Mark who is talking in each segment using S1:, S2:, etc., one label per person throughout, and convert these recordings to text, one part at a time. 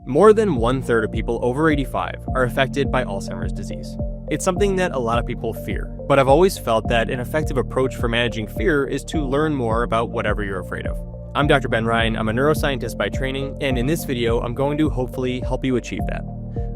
S1: More than 1/3 of people over 85 are affected by Alzheimer's disease. It's something that a lot of people fear, but I've always felt that an effective approach for managing fear is to learn more about whatever you're afraid of. I'm Dr. Ben Ryan, I'm a neuroscientist by training, and in this video, I'm going to hopefully help you achieve that.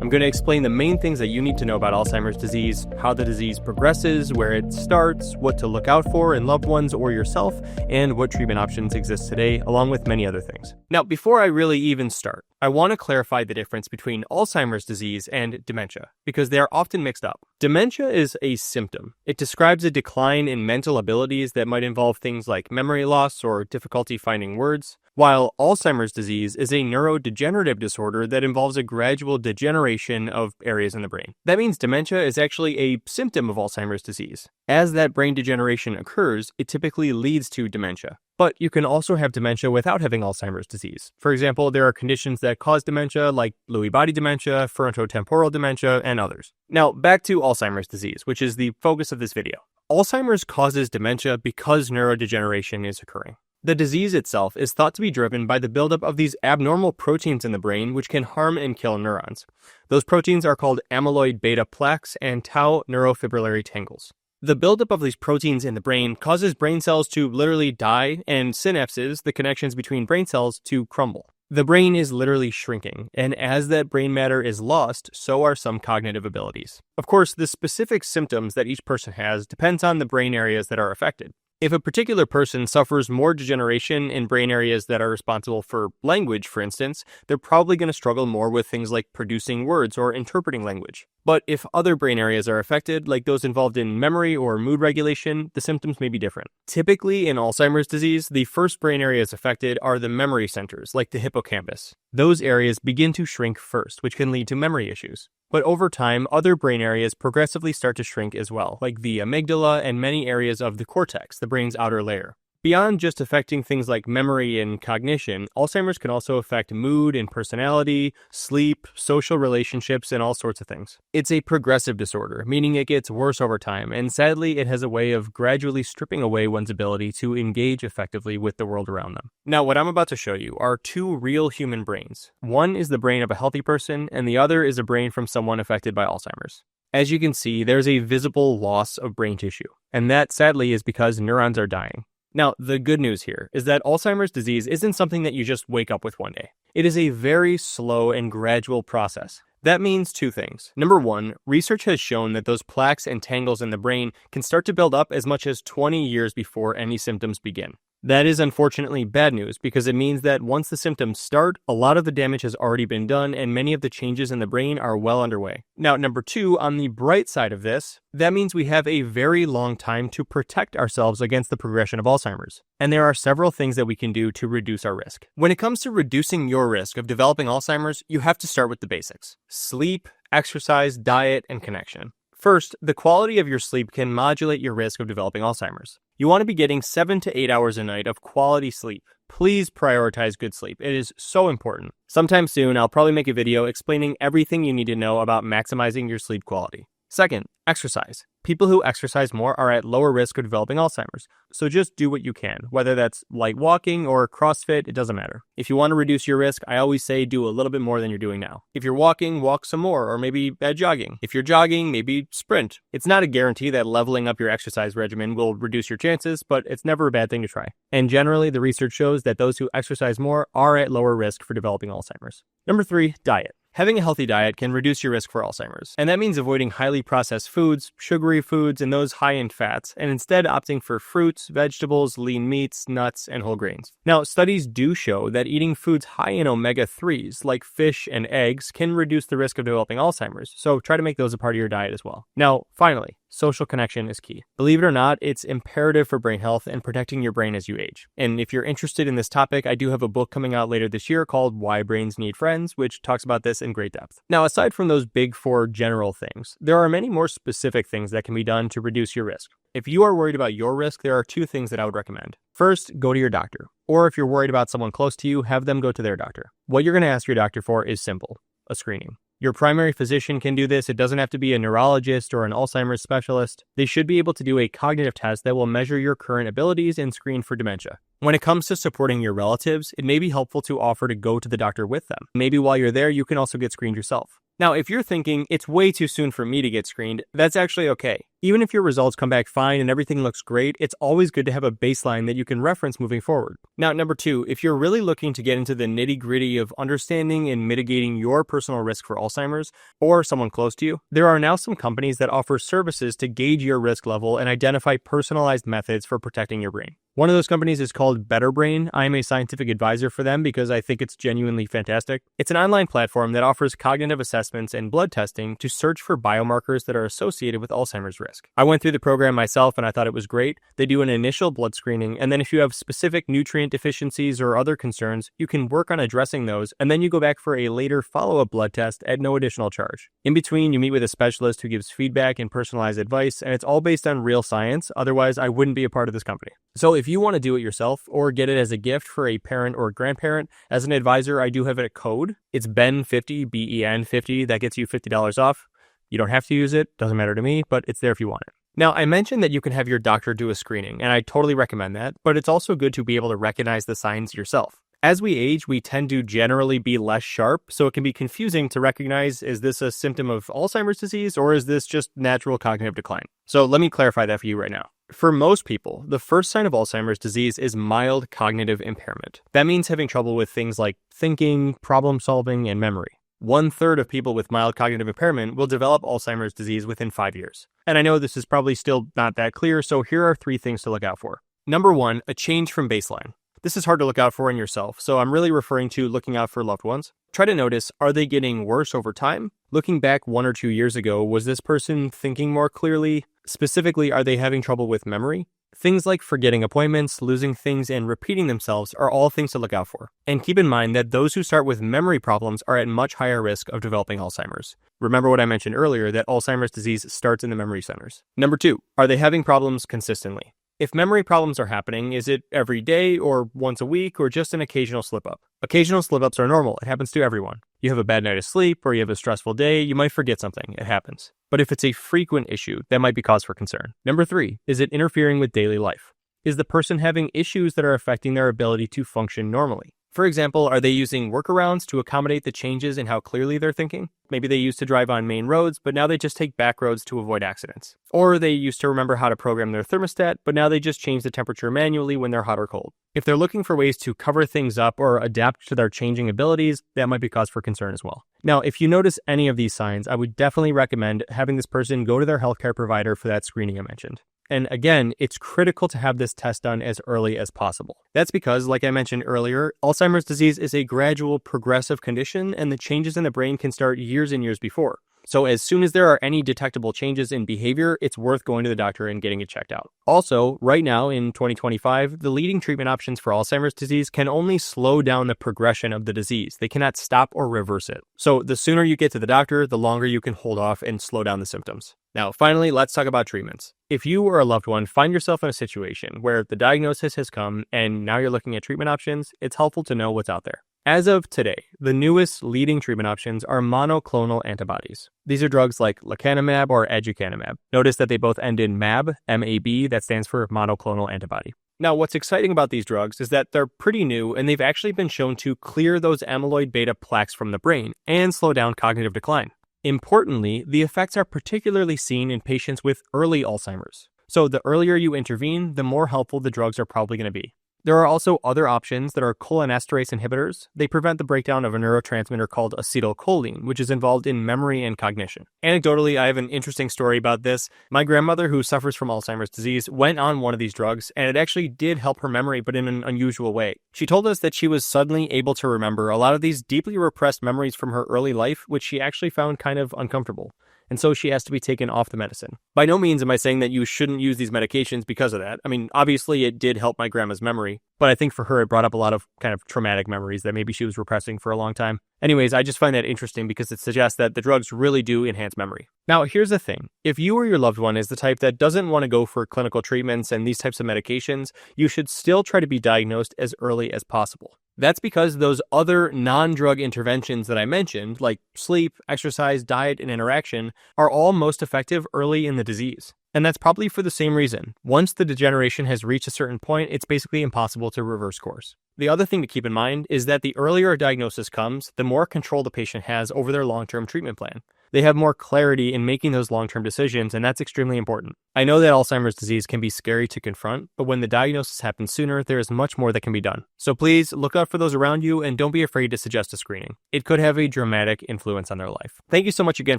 S1: I'm going to explain the main things that you need to know about Alzheimer's disease, how the disease progresses, where it starts, what to look out for in loved ones or yourself, and what treatment options exist today, along with many other things. Now, before I really even start, I want to clarify the difference between Alzheimer's disease and dementia, because they are often mixed up. Dementia is a symptom. It describes a decline in mental abilities that might involve things like memory loss or difficulty finding words, while Alzheimer's disease is a neurodegenerative disorder that involves a gradual degeneration of areas in the brain. That means dementia is actually a symptom of Alzheimer's disease. As that brain degeneration occurs, it typically leads to dementia. But you can also have dementia without having Alzheimer's disease. For example, there are conditions that cause dementia like Lewy body dementia, frontotemporal dementia, and others. Now, back to Alzheimer's disease, which is the focus of this video. Alzheimer's causes dementia because neurodegeneration is occurring. The disease itself is thought to be driven by the buildup of these abnormal proteins in the brain which can harm and kill neurons. Those proteins are called amyloid beta plaques and tau neurofibrillary tangles. The buildup of these proteins in the brain causes brain cells to literally die and synapses, the connections between brain cells, to crumble. The brain is literally shrinking, and as that brain matter is lost, so are some cognitive abilities. Of course, the specific symptoms that each person has depends on the brain areas that are affected. If a particular person suffers more degeneration in brain areas that are responsible for language, for instance, they're probably going to struggle more with things like producing words or interpreting language. But if other brain areas are affected, like those involved in memory or mood regulation, the symptoms may be different. Typically, in Alzheimer's disease, the first brain areas affected are the memory centers, like the hippocampus. Those areas begin to shrink first, which can lead to memory issues. But over time, other brain areas progressively start to shrink as well, like the amygdala and many areas of the cortex, the brain's outer layer. Beyond just affecting things like memory and cognition, Alzheimer's can also affect mood and personality, sleep, social relationships, and all sorts of things. It's a progressive disorder, meaning it gets worse over time, and sadly, it has a way of gradually stripping away one's ability to engage effectively with the world around them. Now, what I'm about to show you are two real human brains. One is the brain of a healthy person, and the other is a brain from someone affected by Alzheimer's. As you can see, there's a visible loss of brain tissue, and that sadly is because neurons are dying. Now, the good news here is that Alzheimer's disease isn't something that you just wake up with one day. It is a very slow and gradual process. That means two things. Number one, research has shown that those plaques and tangles in the brain can start to build up as much as 20 years before any symptoms begin. That is unfortunately bad news because it means that once the symptoms start, a lot of the damage has already been done and many of the changes in the brain are well underway. Now, number two, on the bright side of this, that means we have a very long time to protect ourselves against the progression of Alzheimer's. And there are several things that we can do to reduce our risk. When it comes to reducing your risk of developing Alzheimer's, you have to start with the basics: sleep, exercise, diet, and connection. First, the quality of your sleep can modulate your risk of developing Alzheimer's. You want to be getting 7 to 8 hours a night of quality sleep. Please prioritize good sleep. It is so important. Sometime soon, I'll probably make a video explaining everything you need to know about maximizing your sleep quality. Second, exercise. People who exercise more are at lower risk of developing Alzheimer's. So just do what you can, whether that's light walking or CrossFit, it doesn't matter. If you want to reduce your risk, I always say do a little bit more than you're doing now. If you're walking, walk some more, or maybe add jogging. If you're jogging, maybe sprint. It's not a guarantee that leveling up your exercise regimen will reduce your chances, but it's never a bad thing to try. And generally, the research shows that those who exercise more are at lower risk for developing Alzheimer's. Number 3, diet. Having a healthy diet can reduce your risk for Alzheimer's, and that means avoiding highly processed foods, sugary foods, and those high in fats, and instead opting for fruits, vegetables, lean meats, nuts, and whole grains. Now, studies do show that eating foods high in omega-3s, like fish and eggs, can reduce the risk of developing Alzheimer's, so try to make those a part of your diet as well. Now, finally, social connection is key. Believe it or not, it's imperative for brain health and protecting your brain as you age. And if you're interested in this topic, I do have a book coming out later this year called Why Brains Need Friends, which talks about this in great depth. Now, aside from those big 4 general things, there are many more specific things that can be done to reduce your risk. If you are worried about your risk, there are 2 things that I would recommend. First, go to your doctor. Or if you're worried about someone close to you, have them go to their doctor. What you're going to ask your doctor for is simple: a screening. Your primary physician can do this. It doesn't have to be a neurologist or an Alzheimer's specialist. They should be able to do a cognitive test that will measure your current abilities and screen for dementia. When it comes to supporting your relatives, it may be helpful to offer to go to the doctor with them. Maybe while you're there, you can also get screened yourself. Now, if you're thinking, it's way too soon for me to get screened, that's actually okay. Even if your results come back fine and everything looks great, it's always good to have a baseline that you can reference moving forward. Now, number 2, if you're really looking to get into the nitty-gritty of understanding and mitigating your personal risk for Alzheimer's or someone close to you, there are now some companies that offer services to gauge your risk level and identify personalized methods for protecting your brain. One of those companies is called Better Brain. I am a scientific advisor for them because I think it's genuinely fantastic. It's an online platform that offers cognitive assessments and blood testing to search for biomarkers that are associated with Alzheimer's risk. I went through the program myself and I thought it was great. They do an initial blood screening, and then if you have specific nutrient deficiencies or other concerns, you can work on addressing those, and then you go back for a later follow-up blood test at no additional charge. In between, you meet with a specialist who gives feedback and personalized advice, and it's all based on real science. Otherwise, I wouldn't be a part of this company. So if you want to do it yourself or get it as a gift for a parent or grandparent, as an advisor, I do have a code. It's BEN50, BEN50. That gets you $50 off. You don't have to use it. Doesn't matter to me, but it's there if you want it. Now, I mentioned that you can have your doctor do a screening, and I totally recommend that, but it's also good to be able to recognize the signs yourself. As we age, we tend to generally be less sharp, so it can be confusing to recognize, is this a symptom of Alzheimer's disease or is this just natural cognitive decline? So let me clarify that for you right now. For most people, the first sign of Alzheimer's disease is mild cognitive impairment. That means having trouble with things like thinking, problem solving, and memory. 1/3 of people with mild cognitive impairment will develop Alzheimer's disease within 5 years. And I know this is probably still not that clear, so here are 3 things to look out for. Number 1, a change from baseline. This is hard to look out for in yourself, so I'm really referring to looking out for loved ones. Try to notice, are they getting worse over time? Looking back 1 or 2 years ago, was this person thinking more clearly? Specifically, are they having trouble with memory? Things like forgetting appointments, losing things, and repeating themselves are all things to look out for. And keep in mind that those who start with memory problems are at much higher risk of developing Alzheimer's. Remember what I mentioned earlier, that Alzheimer's disease starts in the memory centers. Number 2, are they having problems consistently? If memory problems are happening, is it every day or once a week or just an occasional slip-up? Occasional slip-ups are normal. It happens to everyone. You have a bad night of sleep or you have a stressful day, you might forget something. It happens. But if it's a frequent issue, that might be cause for concern. Number 3, is it interfering with daily life? Is the person having issues that are affecting their ability to function normally? For example, are they using workarounds to accommodate the changes in how clearly they're thinking? Maybe they used to drive on main roads, but now they just take back roads to avoid accidents. Or they used to remember how to program their thermostat, but now they just change the temperature manually when they're hot or cold. If they're looking for ways to cover things up or adapt to their changing abilities, that might be cause for concern as well. Now, if you notice any of these signs, I would definitely recommend having this person go to their healthcare provider for that screening I mentioned. And again, it's critical to have this test done as early as possible. That's because, like I mentioned earlier, Alzheimer's disease is a gradual, progressive condition, and the changes in the brain can start years and years before. So as soon as there are any detectable changes in behavior, it's worth going to the doctor and getting it checked out. Also, right now in 2025, the leading treatment options for Alzheimer's disease can only slow down the progression of the disease. They cannot stop or reverse it. So the sooner you get to the doctor, the longer you can hold off and slow down the symptoms. Now, finally, let's talk about treatments. If you or a loved one find yourself in a situation where the diagnosis has come and now you're looking at treatment options, it's helpful to know what's out there. As of today, the newest leading treatment options are monoclonal antibodies. These are drugs like lecanemab or aducanumab. Notice that they both end in MAB, M-A-B, that stands for monoclonal antibody. Now, what's exciting about these drugs is that they're pretty new and they've actually been shown to clear those amyloid beta plaques from the brain and slow down cognitive decline. Importantly, the effects are particularly seen in patients with early Alzheimer's. So the earlier you intervene, the more helpful the drugs are probably going to be. There are also other options that are cholinesterase inhibitors. They prevent the breakdown of a neurotransmitter called acetylcholine, which is involved in memory and cognition. Anecdotally, I have an interesting story about this. My grandmother, who suffers from Alzheimer's disease, went on one of these drugs, and it actually did help her memory, but in an unusual way. She told us that she was suddenly able to remember a lot of these deeply repressed memories from her early life, which she actually found kind of uncomfortable. And so she has to be taken off the medicine. By no means am I saying that you shouldn't use these medications because of that. I mean, obviously it did help my grandma's memory, but I think for her it brought up a lot of kind of traumatic memories that maybe she was repressing for a long time. Anyways, I just find that interesting because it suggests that the drugs really do enhance memory. Now, here's the thing. If you or your loved one is the type that doesn't want to go for clinical treatments and these types of medications, you should still try to be diagnosed as early as possible. That's because those other non-drug interventions that I mentioned, like sleep, exercise, diet, and interaction, are all most effective early in the disease. And that's probably for the same reason. Once the degeneration has reached a certain point, it's basically impossible to reverse course. The other thing to keep in mind is that the earlier a diagnosis comes, the more control the patient has over their long-term treatment plan. They have more clarity in making those long-term decisions, and that's extremely important. I know that Alzheimer's disease can be scary to confront, but when the diagnosis happens sooner, there is much more that can be done. So please look out for those around you and don't be afraid to suggest a screening. It could have a dramatic influence on their life. Thank you so much again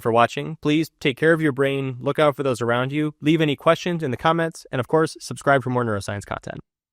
S1: for watching. Please take care of your brain, look out for those around you, leave any questions in the comments, and of course, subscribe for more neuroscience content.